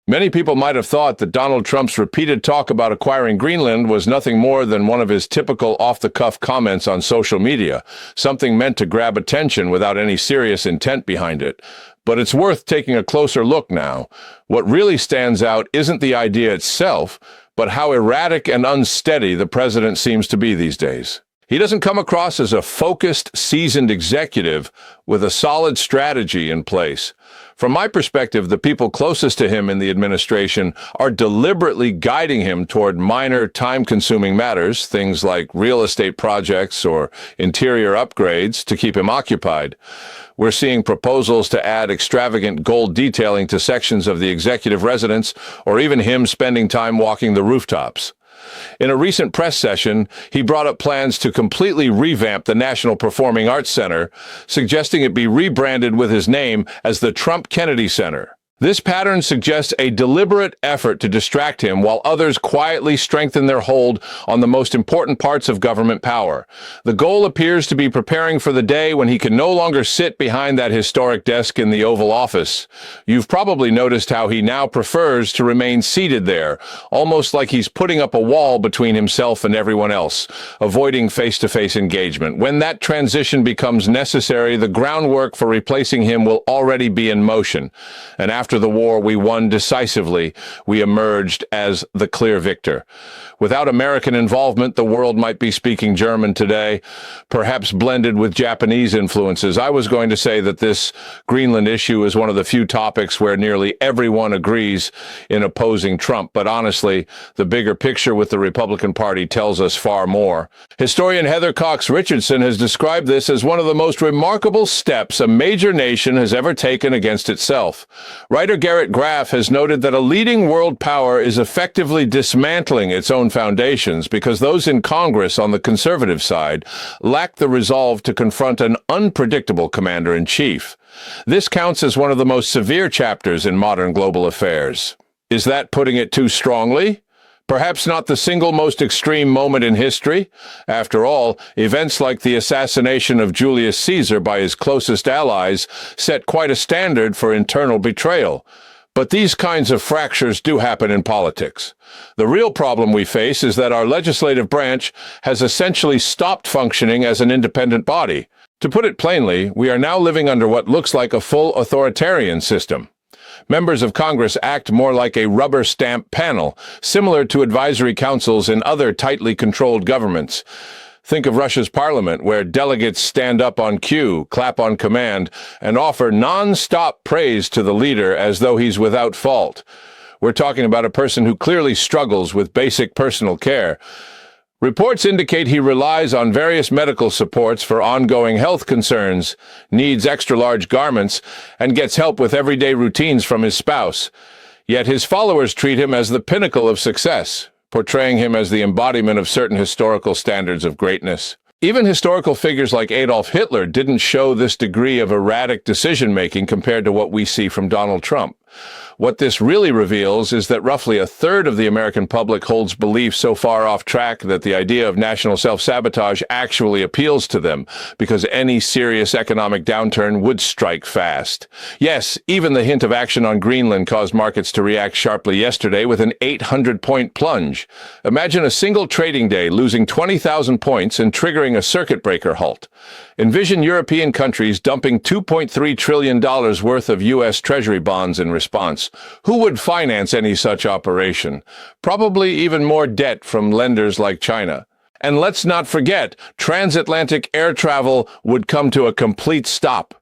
Many people might have thought that Donald Trump's repeated talk about acquiring Greenland was nothing more than one of his typical off-the-cuff comments on social media, something meant to grab attention without any serious intent behind it. But it's worth taking a closer look now. What really stands out isn't the idea itself, but how erratic and unsteady the president seems to be these days. He doesn't come across as a focused, seasoned executive with a solid strategy in place. From my perspective, the people closest to him in the administration are deliberately guiding him toward minor, time-consuming matters, things like real estate projects or interior upgrades, to keep him occupied. We're seeing proposals to add extravagant gold detailing to sections of the executive residence, or even him spending time walking the rooftops. In a recent press session, he brought up plans to completely revamp the National Performing Arts Center, suggesting it be rebranded with his name as the Trump Kennedy Center. This pattern suggests a deliberate effort to distract him while others quietly strengthen their hold on the most important parts of government power. The goal appears to be preparing for the day when he can no longer sit behind that historic desk in the Oval Office. You've probably noticed how he now prefers to remain seated there, almost like he's putting up a wall between himself and everyone else, avoiding face-to-face engagement. When that transition becomes necessary, the groundwork for replacing him will already be in motion. And after the war we won decisively, we emerged as the clear victor. Without American involvement, the world might be speaking German today, perhaps blended with Japanese influences. I was going to say that this Greenland issue is one of the few topics where nearly everyone agrees in opposing Trump, but honestly, the bigger picture with the Republican Party tells us far more. Historian Heather Cox Richardson has described this as one of the most remarkable steps a major nation has ever taken against itself. Writer Garrett Graff has noted that a leading world power is effectively dismantling its own foundations because those in Congress on the conservative side lack the resolve to confront an unpredictable commander-in-chief. This counts as one of the most severe chapters in modern global affairs. Is that putting it too strongly? Perhaps not the single most extreme moment in history. After all, events like the assassination of Julius Caesar by his closest allies set quite a standard for internal betrayal. But these kinds of fractures do happen in politics. The real problem we face is that our legislative branch has essentially stopped functioning as an independent body. To put it plainly, we are now living under what looks like a full authoritarian system. Members of Congress act more like a rubber stamp panel, similar to advisory councils in other tightly controlled governments. Think of Russia's parliament, where delegates stand up on cue, clap on command, and offer non-stop praise to the leader as though he's without fault. We're talking about a person who clearly struggles with basic personal care. Reports indicate he relies on various medical supports for ongoing health concerns, needs extra-large garments, and gets help with everyday routines from his spouse. Yet his followers treat him as the pinnacle of success, portraying him as the embodiment of certain historical standards of greatness. Even historical figures like Adolf Hitler didn't show this degree of erratic decision-making compared to what we see from Donald Trump. What this really reveals is that roughly a third of the American public holds beliefs so far off track that the idea of national self-sabotage actually appeals to them, because any serious economic downturn would strike fast. Yes, even the hint of action on Greenland caused markets to react sharply yesterday with an 800-point plunge. Imagine a single trading day losing 20,000 points and triggering a circuit breaker halt. Envision European countries dumping $2.3 trillion worth of U.S. Treasury bonds in response. Who would finance any such operation? Probably even more debt from lenders like China. And let's not forget, transatlantic air travel would come to a complete stop.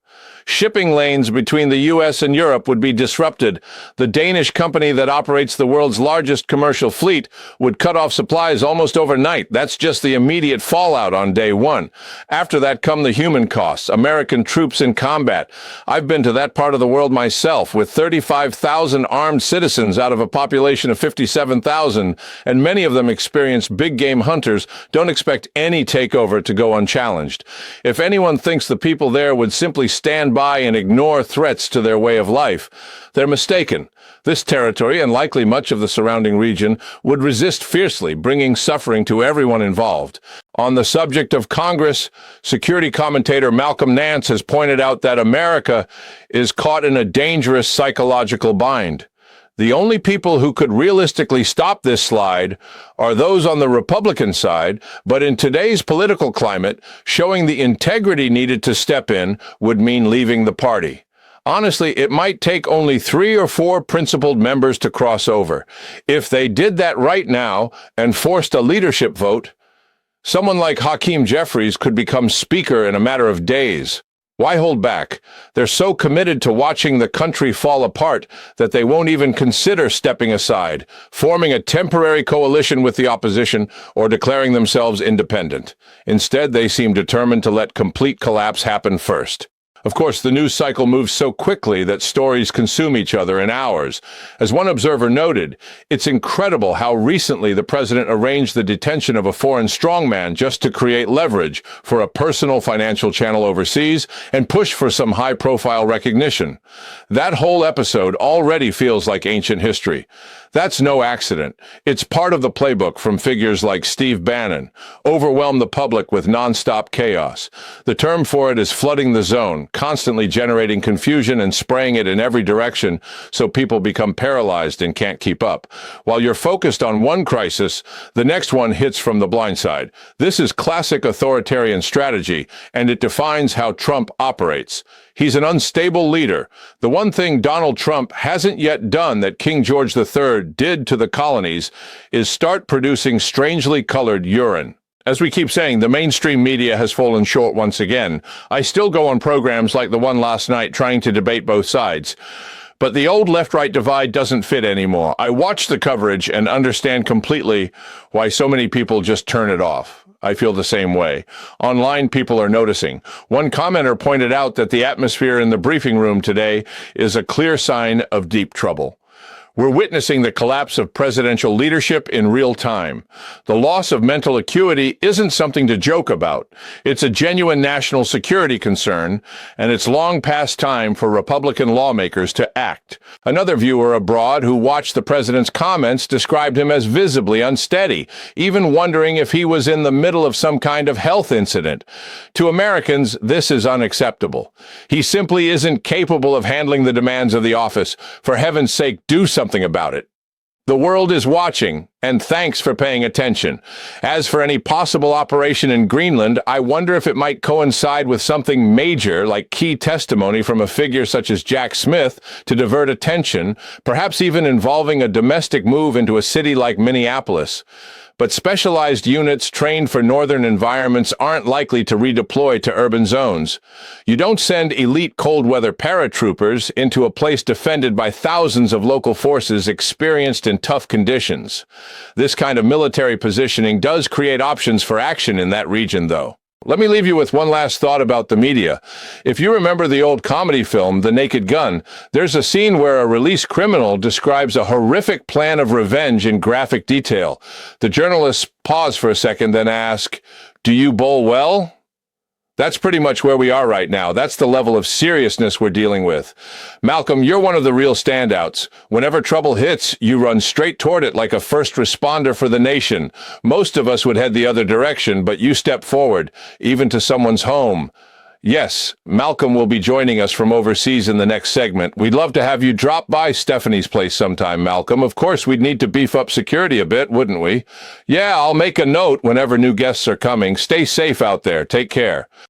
Shipping lanes between the U.S. and Europe would be disrupted. The Danish company that operates the world's largest commercial fleet would cut off supplies almost overnight. That's just the immediate fallout on day one. After that come the human costs, American troops in combat. I've been to that part of the world myself, with 35,000 armed citizens out of a population of 57,000, and many of them experienced big game hunters. Don't expect any takeover to go unchallenged. If anyone thinks the people there would simply stand by and ignore threats to their way of life, they're mistaken. This territory, and likely much of the surrounding region, would resist fiercely, bringing suffering to everyone involved. On the subject of Congress, security commentator Malcolm Nance has pointed out that America is caught in a dangerous psychological bind. The only people who could realistically stop this slide are those on the Republican side, but in today's political climate, showing the integrity needed to step in would mean leaving the party. Honestly, it might take only 3 or 4 principled members to cross over. If they did that right now and forced a leadership vote, someone like Hakeem Jeffries could become speaker in a matter of days. Why hold back? They're so committed to watching the country fall apart that they won't even consider stepping aside, forming a temporary coalition with the opposition, or declaring themselves independent. Instead, they seem determined to let complete collapse happen first. Of course, the news cycle moves so quickly that stories consume each other in hours. As one observer noted, it's incredible how recently the president arranged the detention of a foreign strongman just to create leverage for a personal financial channel overseas and push for some high-profile recognition. That whole episode already feels like ancient history. That's no accident. It's part of the playbook from figures like Steve Bannon. Overwhelm the public with nonstop chaos. The term for it is flooding the zone, constantly generating confusion and spraying it in every direction so people become paralyzed and can't keep up. While you're focused on one crisis, the next one hits from the blind side. This is classic authoritarian strategy, and it defines how Trump operates. He's an unstable leader. The one thing Donald Trump hasn't yet done that King George III did to the colonies is start producing strangely colored urine. As we keep saying, the mainstream media has fallen short once again. I still go on programs like the one last night trying to debate both sides. But the old left-right divide doesn't fit anymore. I watch the coverage and understand completely why so many people just turn it off. I feel the same way. Online, people are noticing. One commenter pointed out that the atmosphere in the briefing room today is a clear sign of deep trouble. We're witnessing the collapse of presidential leadership in real time. The loss of mental acuity isn't something to joke about. It's a genuine national security concern, and it's long past time for Republican lawmakers to act. Another viewer abroad who watched the president's comments described him as visibly unsteady, even wondering if he was in the middle of some kind of health incident. To Americans, this is unacceptable. He simply isn't capable of handling the demands of the office. For heaven's sake, do something about it. The world is watching, and thanks for paying attention. As for any possible operation in Greenland, I wonder if it might coincide with something major, like key testimony from a figure such as Jack Smith, to divert attention, perhaps even involving a domestic move into a city like Minneapolis. But specialized units trained for northern environments aren't likely to redeploy to urban zones. You don't send elite cold-weather paratroopers into a place defended by thousands of local forces experienced in tough conditions. This kind of military positioning does create options for action in that region, though. Let me leave you with one last thought about the media. If you remember the old comedy film, The Naked Gun, there's a scene where a released criminal describes a horrific plan of revenge in graphic detail. The journalists pause for a second, then ask, "Do you bowl well?" That's pretty much where we are right now. That's the level of seriousness we're dealing with. Malcolm, you're one of the real standouts. Whenever trouble hits, you run straight toward it like a first responder for the nation. Most of us would head the other direction, but you step forward, even to someone's home. Yes, Malcolm will be joining us from overseas in the next segment. We'd love to have you drop by Stephanie's place sometime, Malcolm. Of course, we'd need to beef up security a bit, wouldn't we? Yeah, I'll make a note whenever new guests are coming. Stay safe out there. Take care.